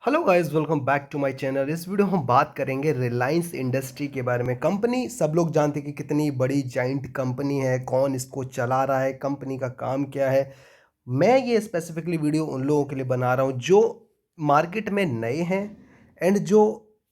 Hello guys, welcome back to my channel. इस video में हम बात करेंगे रिलायंस इंडस्ट्री के बारे में। कंपनी सब लोग जानते हैं कि कितनी बड़ी जाइंट कंपनी है, कौन इसको चला रहा है, कंपनी का काम क्या है। मैं ये स्पेसिफिकली वीडियो उन लोगों के लिए बना रहा हूँ जो मार्केट में नए हैं एंड जो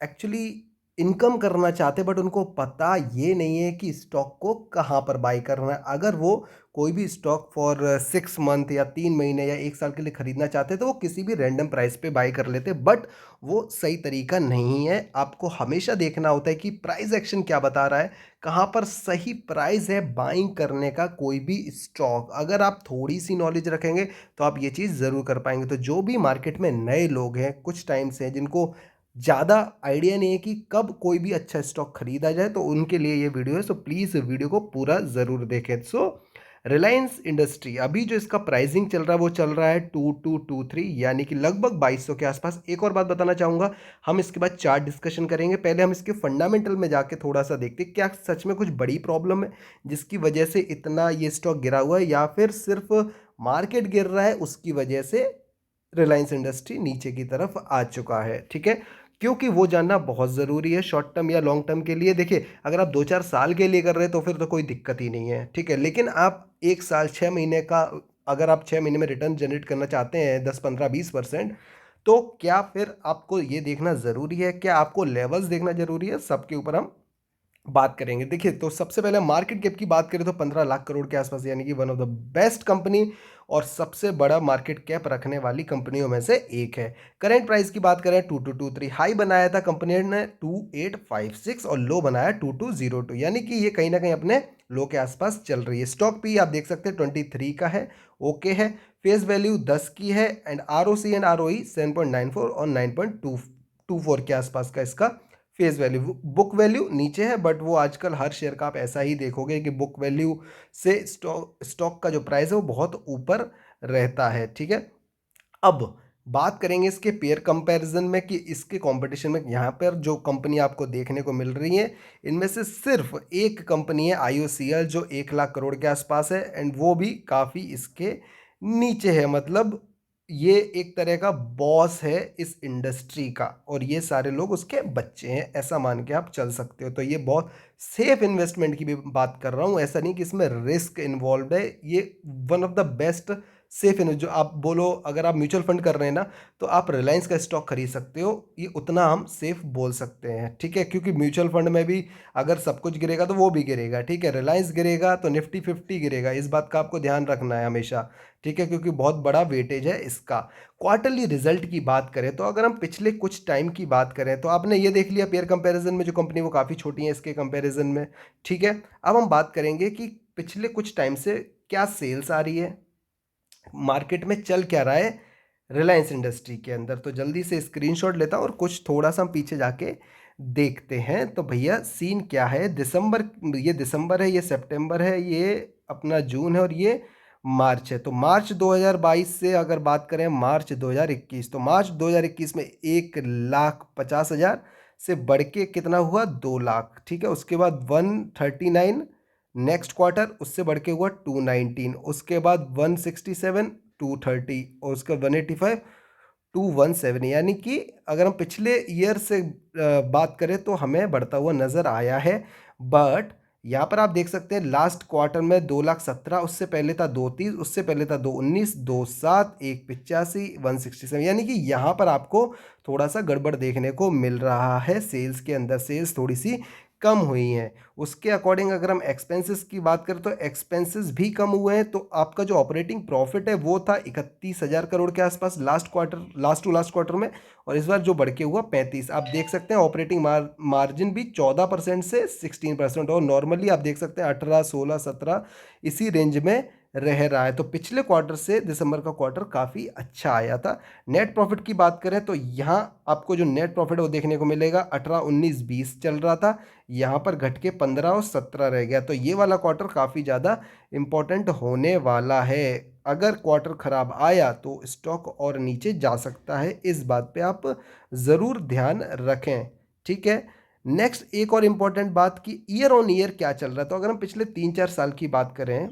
एक्चुअली इनकम करना चाहते हैं, बट उनको पता ये नहीं है कि स्टॉक को कहाँ पर बाई करना है। अगर वो कोई भी स्टॉक फॉर 6 मंथ या 3 महीने या 1 साल के लिए खरीदना चाहते हैं तो वो किसी भी रैंडम प्राइस पे बाई कर लेते हैं, बट वो सही तरीका नहीं है। आपको हमेशा देखना होता है कि प्राइस एक्शन क्या बता रहा है, कहाँ पर सही प्राइस है बाइंग करने का कोई भी स्टॉक। अगर आप थोड़ी सी नॉलेज रखेंगे तो आप ये चीज़ ज़रूर कर पाएंगे। तो जो भी मार्केट में नए लोग हैं, कुछ टाइम से हैं, जिनको ज़्यादा आइडिया नहीं है कि कब कोई भी अच्छा स्टॉक खरीदा जाए, तो उनके लिए ये वीडियो है। सो प्लीज़ वीडियो को पूरा ज़रूर देखें। सो रिलायंस इंडस्ट्री अभी जो इसका प्राइसिंग चल रहा है वो चल रहा है 2223, यानी कि लगभग 2200 के आसपास। एक और बात बताना चाहूँगा, हम इसके बाद चार्ट डिस्कशन करेंगे। पहले हम इसके फंडामेंटल में जाके थोड़ा सा देखते हैं क्या सच में कुछ बड़ी प्रॉब्लम है जिसकी वजह से इतना ये स्टॉक गिरा हुआ है, या फिर सिर्फ मार्केट गिर रहा है उसकी वजह से रिलायंस इंडस्ट्री नीचे की तरफ आ चुका है। ठीक है, क्योंकि वो जानना बहुत ज़रूरी है शॉर्ट टर्म या लॉन्ग टर्म के लिए। देखिए, अगर आप 2-4 साल के लिए कर रहे हैं तो फिर तो कोई दिक्कत ही नहीं है, ठीक है। लेकिन आप 1 साल 6 महीने का, अगर आप 6 महीने में रिटर्न जनरेट करना चाहते हैं 10, 15, 20%, तो क्या फिर आपको ये देखना ज़रूरी है, क्या आपको लेवल्स देखना ज़रूरी है, सबके ऊपर हम बात करेंगे। देखिए, तो सबसे पहले मार्केट कैप की बात करें तो 15 लाख करोड़ के आसपास, यानी कि one of the best company और सबसे बड़ा मार्केट कैप रखने वाली कंपनियों में से एक है। करंट प्राइस की बात करें 2223, हाई बनाया था कंपनी ने 2856 और लो बनाया 2202, यानी कि ये कहीं ना कहीं अपने लो के आसपास चल रही है। स्टॉक पी आप देख सकते हैं 23 का है, ओके है। फेस वैल्यू 10 की है and R O C and R O E 7.94 और 9.24 के आसपास का इसका फेस वैल्यू। बुक वैल्यू नीचे है, बट वो आजकल हर शेयर का आप ऐसा ही देखोगे कि बुक वैल्यू से स्टॉक स्टॉक का जो प्राइस है वो बहुत ऊपर रहता है। ठीक है, अब बात करेंगे इसके पेयर कंपैरिजन में कि इसके कंपटीशन में यहाँ पर जो कंपनी आपको देखने को मिल रही है, इनमें से सिर्फ एक कंपनी है आईओसीएल जो 1 लाख करोड़ के आसपास है, एंड वो भी काफ़ी इसके नीचे है। मतलब ये एक तरह का बॉस है इस इंडस्ट्री का और ये सारे लोग उसके बच्चे हैं, ऐसा मान के आप चल सकते हो। तो ये बहुत सेफ इन्वेस्टमेंट की भी बात कर रहा हूँ, ऐसा नहीं कि इसमें रिस्क इन्वॉल्व है। ये one of the best safe in, जो आप बोलो अगर आप म्यूचुअल फंड कर रहे हैं ना, तो आप रिलायंस का स्टॉक खरीद सकते हो, ये उतना हम सेफ बोल सकते हैं। ठीक है, क्योंकि म्यूचुअल फंड में भी अगर सब कुछ गिरेगा तो वो भी गिरेगा, ठीक है। रिलायंस गिरेगा तो निफ्टी 50 गिरेगा, इस बात का आपको ध्यान रखना है हमेशा। ठीक है, क्योंकि बहुत बड़ा वेटेज है इसका। क्वार्टरली रिजल्ट की बात करें तो अगर हम पिछले कुछ टाइम की बात करें तो आपने ये देख लिया पेयर कंपैरिजन में जो कंपनी वो काफ़ी छोटी है इसके कंपैरिजन में। ठीक है, अब हम बात करेंगे कि पिछले कुछ टाइम से क्या सेल्स आ रही है, मार्केट में चल क्या रहा है रिलायंस इंडस्ट्री के अंदर। तो जल्दी से स्क्रीनशॉट लेता हूँ और कुछ थोड़ा सा हम पीछे जाके देखते हैं। तो भैया सीन क्या है, दिसंबर, ये दिसंबर है, ये सितंबर है, ये अपना जून है और ये मार्च है। तो मार्च 2022 से अगर बात करें मार्च 2021, तो मार्च 2021 में 1,50,000 से बढ़ के कितना हुआ, 2 लाख। ठीक है, उसके बाद 139, नेक्स्ट क्वार्टर उससे बढ़ के हुआ 219, उसके बाद 167, 230 और उसके बाद 185, 217, यानी कि अगर हम पिछले ईयर से बात करें तो हमें बढ़ता हुआ नज़र आया है। बट यहाँ पर आप देख सकते हैं लास्ट क्वार्टर में 2,17,000, उससे पहले था 230, उससे पहले था 219, 27, 185, 167, यानी कि यहाँ पर आपको थोड़ा सा गड़बड़ देखने को मिल रहा है। सेल्स के अंदर सेल्स थोड़ी सी कम हुई हैं। उसके अकॉर्डिंग अगर हम एक्सपेंसेस की बात करें तो एक्सपेंसेस भी कम हुए हैं। तो आपका जो ऑपरेटिंग प्रॉफिट है वो था 31,000 करोड़ के आसपास last quarter, last to last quarter में, और इस बार जो बढ़ के हुआ 35। आप देख सकते हैं ऑपरेटिंग मार्जिन भी 14% से 16%, और नॉर्मली आप देख सकते हैं 18, 16, 17 इसी रेंज में रह रहा है। तो पिछले क्वार्टर से दिसंबर का क्वार्टर काफ़ी अच्छा आया था। नेट प्रॉफिट की बात करें तो यहाँ आपको जो नेट प्रॉफिट है वो देखने को मिलेगा 18, 19, 20 चल रहा था, यहाँ पर घट के 15 और 17 रह गया। तो ये वाला क्वार्टर काफ़ी ज़्यादा इम्पोर्टेंट होने वाला है। अगर क्वार्टर खराब आया तो स्टॉक और नीचे जा सकता है, इस बात पे आप ज़रूर ध्यान रखें। ठीक है, नेक्स्ट एक और इम्पॉर्टेंट बात कि ईयर ऑन ईयर क्या चल रहा है। तो अगर हम पिछले 3-4 साल की बात करें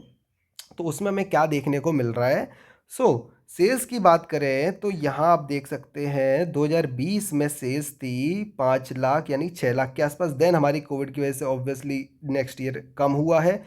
तो उसमें हमें क्या देखने को मिल रहा है। सो सेल्स की बात करें तो यहाँ आप देख सकते हैं 2020 में सेल्स थी 5 लाख यानी 6 लाख के आसपास। देन हमारी कोविड की वजह से ऑब्वियसली नेक्स्ट ईयर कम हुआ है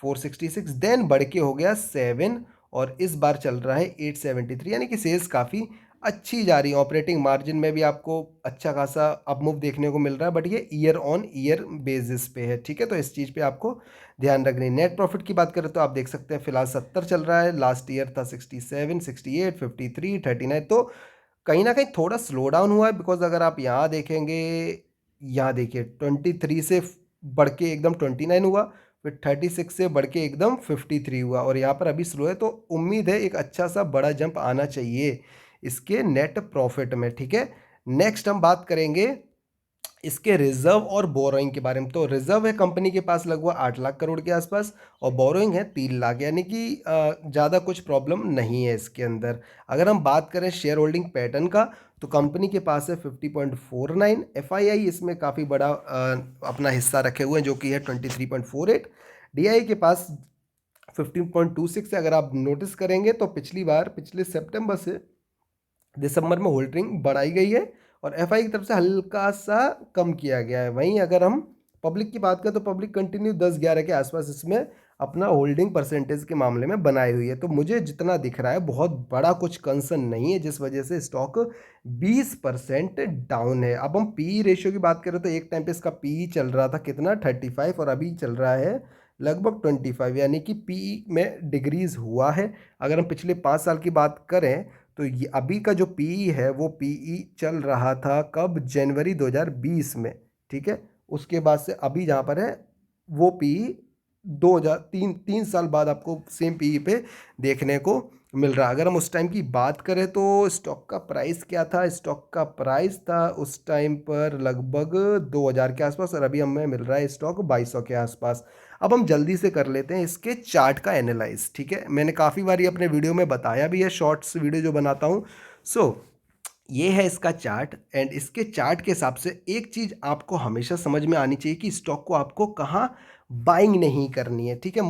466, देन बढ़ के हो गया 7 और इस बार चल रहा है 873, यानी कि सेल्स काफ़ी अच्छी जा रही है। ऑपरेटिंग मार्जिन में भी आपको अच्छा खासा अपमूव देखने को मिल रहा है, बट ये ईयर ऑन ईयर बेसिस पे है, ठीक है। तो इस चीज़ पे आपको ध्यान रखनी। नेट प्रॉफिट की बात करें तो आप देख सकते हैं फिलहाल 70 चल रहा है, लास्ट ईयर था 67, 68, 53, 39। तो कहीं ना कहीं थोड़ा स्लो डाउन हुआ है, बिकॉज अगर आप यहाँ देखेंगे, यहाँ देखिए 23 से बढ़ के एकदम 29 हुआ, फिर 36 से बढ़ के एकदम 53 हुआ, और यहाँ पर अभी स्लो है। तो उम्मीद है एक अच्छा सा बड़ा जंप आना चाहिए इसके नेट प्रॉफिट में, ठीक है। नेक्स्ट हम बात करेंगे इसके रिजर्व और बोरोइंग के बारे में। तो रिजर्व है कंपनी के पास लगभग 8 लाख करोड़ के आसपास, और बोरोइंग है 3 लाख, यानी कि ज़्यादा कुछ प्रॉब्लम नहीं है इसके अंदर। अगर हम बात करें शेयर होल्डिंग पैटर्न का, तो कंपनी के पास है 50.49, एफआईआई इसमें काफ़ी बड़ा अपना हिस्सा रखे हुए हैं जो कि है 23.48, डीआई के पास 15.26 है। अगर आप नोटिस करेंगे तो पिछले सितंबर से दिसंबर में होल्डिंग बढ़ाई गई है, और एफआई की तरफ से हल्का सा कम किया गया है। वहीं अगर हम पब्लिक की बात करें तो पब्लिक कंटिन्यू 10-11 के आसपास इसमें अपना होल्डिंग परसेंटेज के मामले में बनाई हुई है। तो मुझे जितना दिख रहा है बहुत बड़ा कुछ कंसर्न नहीं है, जिस वजह से स्टॉक 20% डाउन है। अब हम पी रेशियो की बात करें तो एक टाइम पे इसका पी चल रहा था कितना 35, और अभी चल रहा है लगभग 25, यानी कि पी में डिग्रीज हुआ है। अगर हम पिछले 5 साल की बात करें तो ये अभी का जो पीई है वो पीई चल रहा था कब, जनवरी 2020 में, ठीक है। उसके बाद से अभी जहाँ पर है वो पीई 2003 साल बाद आपको सेम पीई पे देखने को मिल रहा है। अगर हम उस टाइम की बात करें तो स्टॉक का प्राइस क्या था, स्टॉक का प्राइस था उस टाइम पर लगभग 2000 के आसपास, और अभी हमें मिल रहा है स्टॉक 2200 के आसपास। अब हम जल्दी से कर लेते हैं इसके चार्ट का एनालाइज, ठीक है। मैंने काफ़ी बार अपने वीडियो में बताया भी है, शॉर्ट्स वीडियो जो बनाता हूँ। सो ये है इसका चार्ट, एंड इसके चार्ट के हिसाब से एक चीज़ आपको हमेशा समझ में आनी चाहिए कि स्टॉक को आपको कहाँ बाइंग नहीं करनी है, ठीक है।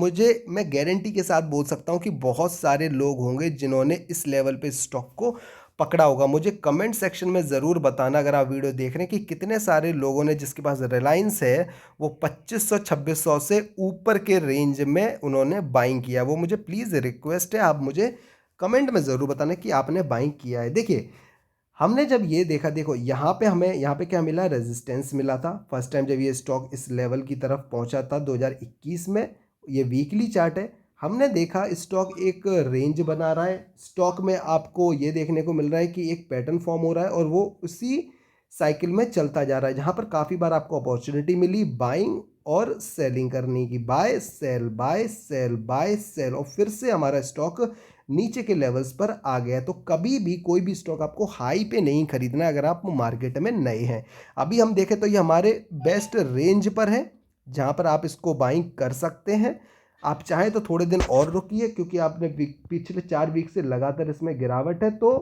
मैं गारंटी के साथ बोल सकता हूँ कि बहुत सारे लोग होंगे जिन्होंने इस लेवल पे स्टॉक को पकड़ा होगा। मुझे कमेंट सेक्शन में ज़रूर बताना अगर आप वीडियो देख रहे हैं कि कितने सारे लोगों ने, जिसके पास रिलायंस है, वो 2500-2600 से ऊपर के रेंज में उन्होंने बाइंग किया। वो मुझे प्लीज़ रिक्वेस्ट है, आप मुझे कमेंट में ज़रूर बताना कि आपने बाइंग किया है। देखिए हमने जब ये देखा, देखो यहाँ पे हमें यहाँ पे क्या मिला, रेजिस्टेंस मिला था फर्स्ट टाइम जब ये स्टॉक इस लेवल की तरफ पहुंचा था 2021 में। ये वीकली चार्ट है। हमने देखा स्टॉक एक रेंज बना रहा है, स्टॉक में आपको ये देखने को मिल रहा है कि एक पैटर्न फॉर्म हो रहा है, और वो उसी साइकिल में चलता जा रहा है, जहाँ पर काफ़ी बार आपको अपॉर्चुनिटी मिली बाइंग और सेलिंग करने की, buy sell buy sell buy sell, और फिर से हमारा स्टॉक नीचे के लेवल्स पर आ गया है। तो कभी भी कोई भी स्टॉक आपको हाई पे नहीं खरीदना है अगर आप मार्केट में नए हैं। अभी हम देखें तो ये हमारे बेस्ट रेंज पर है जहाँ पर आप इसको बाइंग कर सकते हैं। आप चाहें तो थोड़े दिन और रुकिए, क्योंकि आपने पिछले 4 वीक से लगातार इसमें गिरावट है। तो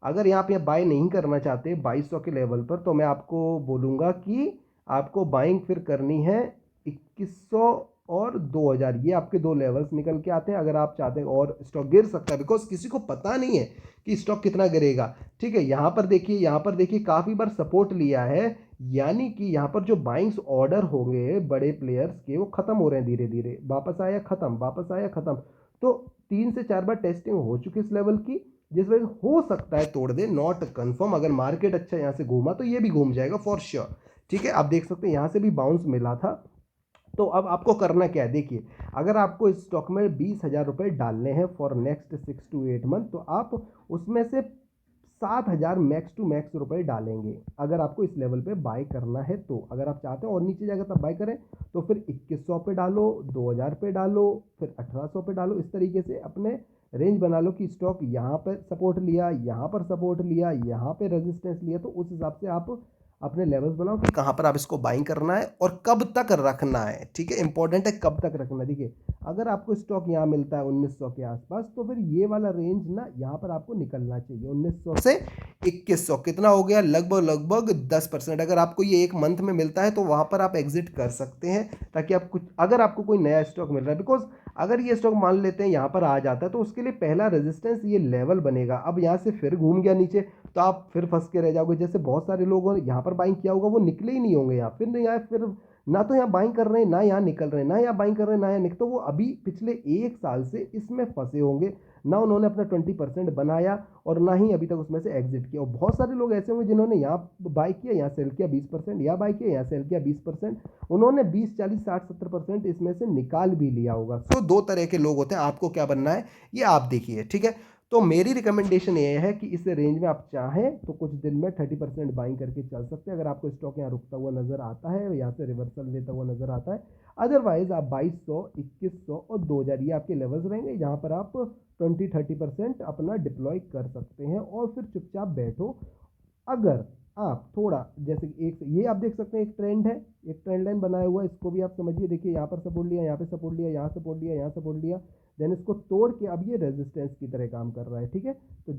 अगर यहाँ पे बाय नहीं करना चाहते 2200 के लेवल पर, तो मैं आपको बोलूँगा कि आपको बाइंग फिर करनी है 2100 और 2000, ये आपके दो लेवल्स निकल के आते हैं। अगर आप चाहते हैं और स्टॉक गिर सकता है, बिकॉज किसी को पता नहीं है कि स्टॉक कितना गिरेगा, ठीक है। यहाँ पर देखिए काफ़ी बार सपोर्ट लिया है, यानी कि यहाँ पर जो बाइंग्स ऑर्डर होंगे बड़े प्लेयर्स के वो खत्म हो रहे हैं धीरे धीरे, वापस आया खत्म, वापस आया खत्म। तो 3 से 4 बार टेस्टिंग हो चुकी इस लेवल की, जिस वजह से हो सकता है तोड़ दे, नॉट कंफर्म। अगर मार्केट अच्छा यहाँ से घूमा तो ये भी घूम जाएगा फॉर श्योर, ठीक है। आप देख सकते हैं यहाँ से भी बाउंस मिला था। तो अब आपको करना क्या है, देखिए अगर आपको इस स्टॉक में 20,000 रुपये डालने हैं फॉर नेक्स्ट 6 to 8 मंथ, तो आप उसमें से 7,000 मैक्स टू मैक्स रुपए डालेंगे अगर आपको इस लेवल पे बाय करना है। तो अगर आप चाहते हो और नीचे जाकर तब बाय करें, तो फिर 2100 पे डालो, 2000 पे डालो, फिर 1800 पे डालो। इस तरीके से अपने रेंज बना लो कि स्टॉक यहाँ पर सपोर्ट लिया, यहाँ पर सपोर्ट लिया, यहाँ पे रेजिस्टेंस लिया, तो उस हिसाब से आप अपने लेवल्स बनाओ कि कहाँ पर आप इसको बाइंग करना है और कब तक रखना है, ठीक है। इंपॉर्टेंट है कब तक रखना है। देखिए अगर आपको स्टॉक यहाँ मिलता है 1900 के आसपास, तो फिर ये वाला रेंज ना यहाँ पर आपको निकलना चाहिए 1900 से 2100। कितना हो गया, लगभग 10%। अगर आपको ये एक मंथ में मिलता है तो वहाँ पर आप एग्जिट कर सकते हैं, ताकि आप कुछ, अगर आपको कोई नया स्टॉक मिल रहा है, बिकॉज अगर ये स्टॉक मान लेते हैं यहाँ पर आ जाता है तो उसके लिए पहला रेजिस्टेंस ये लेवल बनेगा। अब यहाँ से फिर घूम गया नीचे तो आप फिर फंस के रह जाओगे। जैसे बहुत सारे लोगों ने यहाँ पर बाइंग किया होगा, वो निकले ही नहीं होंगे यहाँ, फिर नहीं आए, फिर ना तो यहाँ बाइंग कर रहे हैं, ना यहाँ निकल रहे हैं, ना यहाँ बाइंग कर रहे हैं, ना यहाँ निकल, तो वो अभी पिछले 1 साल से इसमें फंसे होंगे। ना उन्होंने अपना 20% बनाया और ना ही अभी तक उसमें से एग्जिट किया। और बहुत सारे लोग ऐसे होंगे जिन्होंने यहाँ बाई किया, यहाँ सेल किया 20%, यहाँ बाई किया, यहाँ सेल किया 20%, उन्होंने 20 40 60 70% इसमें से निकाल भी लिया होगा। तो दो तरह के लोग होते हैं। आपको क्या बनना है ये आप देखिए, ठीक है। तो मेरी रिकमेंडेशन ये है कि इस रेंज में आप चाहें तो कुछ दिन में 30% बाइंग करके चल सकते हैं, अगर आपको स्टॉक यहाँ रुकता हुआ नजर आता है, यहाँ से रिवर्सल लेता हुआ नजर आता है। अदरवाइज आप 2200, 2100 और 2000 ये आपके लेवल्स रहेंगे, जहाँ पर आप 20 30% अपना डिप्लॉय कर सकते हैं और फिर चुपचाप बैठो। अगर आप थोड़ा जैसे एक ये आप देख सकते हैं, एक ट्रेंड है, एक ट्रेंड लाइन बनाया हुआ है, इसको भी आप समझिए। देखिए यहाँ पर सपोर्ट लिया, यहाँ पे सपोर्ट लिया, यहाँ सपोर्ट लिया, यहाँ सपोर्ट लिया, देन इसको तोड़ के अब ये रेजिस्टेंस की तरह काम कर रहा है, ठीक है। तो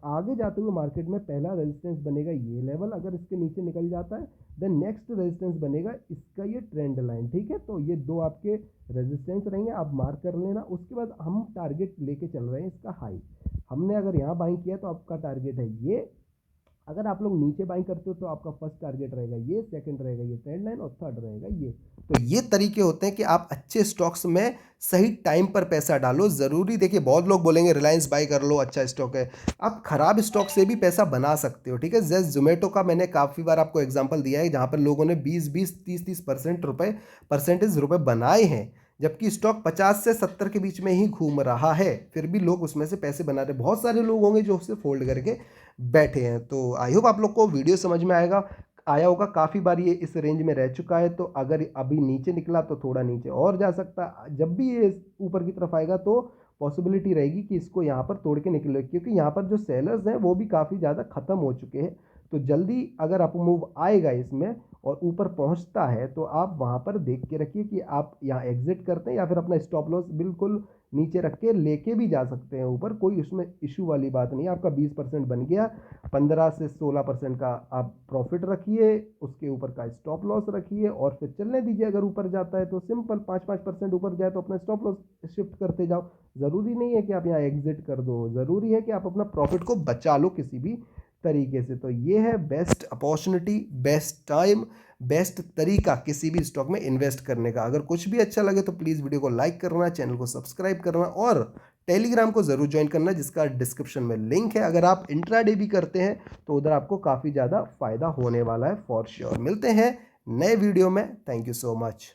आगे जाते हुए मार्केट में पहला रेजिस्टेंस बनेगा ये लेवल, अगर इसके नीचे निकल जाता है देन नेक्स्ट रेजिस्टेंस बनेगा इसका ये ट्रेंड लाइन, ठीक है। तो ये दो आपके रेजिस्टेंस रहेंगे, आप मार्क कर लेना। उसके बाद हम टारगेट लेके चल रहे हैं इसका हाई। हमने अगर यहाँ बाइंग किया तो आपका टारगेट है ये। अगर आप लोग नीचे बाइंग करते हो तो आपका फर्स्ट टारगेट रहेगा ये, सेकंड रहेगा ये ट्रेंड लाइन और थर्ड रहेगा ये। तो ये तरीके होते हैं कि आप अच्छे स्टॉक्स में सही टाइम पर पैसा डालो। ज़रूरी देखिए, बहुत लोग बोलेंगे रिलायंस बाई कर लो, अच्छा स्टॉक है। आप खराब स्टॉक से भी पैसा बना सकते हो, ठीक है। जैसे जोमेटो का मैंने काफ़ी बार आपको एग्जांपल दिया है, जहाँ पर लोगों ने 20 20 30 30% परसेंटेज रुपए बनाए हैं, जबकि स्टॉक 50 से 70 के बीच में ही घूम रहा है, फिर भी लोग उसमें से पैसे बना रहे। बहुत सारे लोग होंगे जो उससे फोल्ड करके बैठे हैं। तो आई होप आप लोग को वीडियो समझ में आया होगा। काफ़ी बार ये इस रेंज में रह चुका है, तो अगर अभी नीचे निकला तो थोड़ा नीचे और जा सकता है। जब भी ये ऊपर की तरफ आएगा तो पॉसिबिलिटी रहेगी कि इसको यहाँ पर तोड़ के निकले, क्योंकि यहाँ पर जो सेलर्स हैं वो भी काफ़ी ज़्यादा ख़त्म हो चुके हैं। तो जल्दी अगर अप मूव आएगा इसमें और ऊपर पहुँचता है तो आप वहाँ पर देख के रखिए कि आप यहाँ एग्जिट करते हैं या फिर अपना स्टॉप लॉस बिल्कुल नीचे रख के लेके भी जा सकते हैं ऊपर, कोई उसमें इशू वाली बात नहीं है। आपका 20% बन गया, 15 से 16% का आप प्रॉफिट रखिए, उसके ऊपर का स्टॉप लॉस रखिए और फिर चलने दीजिए। अगर ऊपर जाता है तो सिंपल 5-5% ऊपर जाए तो अपना स्टॉप लॉस शिफ्ट करते जाओ। ज़रूरी नहीं है कि आप यहाँ एग्जिट कर दो, ज़रूरी है कि आप अपना प्रॉफिट को बचा लो किसी भी तरीके से। तो ये है best opportunity, best time, best तरीका किसी भी स्टॉक में इन्वेस्ट करने का। अगर कुछ भी अच्छा लगे तो प्लीज़ वीडियो को लाइक करना, चैनल को सब्सक्राइब करना और टेलीग्राम को ज़रूर ज्वाइन करना, जिसका डिस्क्रिप्शन में लिंक है। अगर आप इंट्राडे भी करते हैं तो उधर आपको काफ़ी ज़्यादा फायदा होने वाला है फॉर श्योर। मिलते हैं नए वीडियो में। Thank you so much.